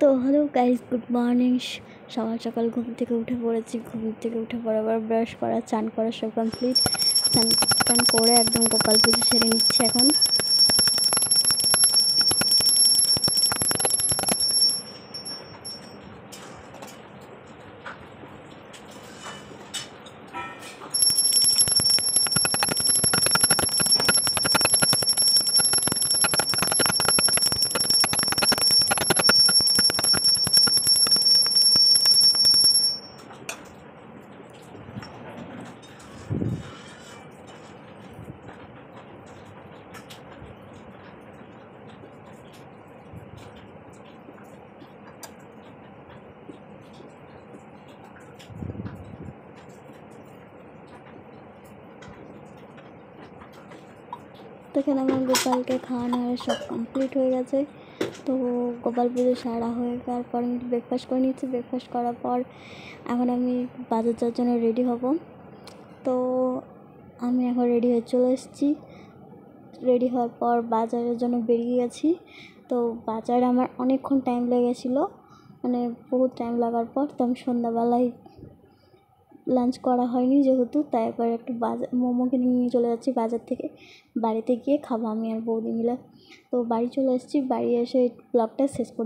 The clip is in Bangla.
তো হ্যালো গাইস, গুড মর্নিং। সকাল সকাল ঘুম থেকে উঠে পড়েছি। ঘুম থেকে উঠে পরে আবার ব্রাশ করা, চান করা সব কমপ্লিট। চান করে একদম গোপাল পুজো সেরে নিচ্ছে এখন। তো এখানে আমার গোপালকে খাওয়ানো হয়ে সব কমপ্লিট হয়ে গেছে। তো গোপাল পুজো সারা হয়ে যাওয়ার পর আমি ব্রেকফাস্ট করে নিচ্ছি। ব্রেকফাস্ট করার পর এখন আমি বাজার যাওয়ার জন্য রেডি হব। তো আমি এখন রেডি হয়ে চলে এসেছি। রেডি হওয়ার পর বাজারের জন্য বেরিয়ে গেছি। তো বাজারে আমার অনেকক্ষণ টাইম লেগেছিলো, মানে বহুত টাইম লাগার পর তো আমি সন্ধ্যাবেলায় লাঞ্চ করা হয়নি যেহেতু, তাই এবার একটু মোমো কিনে নিয়ে চলে যাচ্ছি বাজার থেকে। বাড়িতে গিয়ে খাবো আমি আর বৌদি মিলে। তো বাড়ি চলে এসেছি। বাড়ি এসে ব্লগটা শেষ করে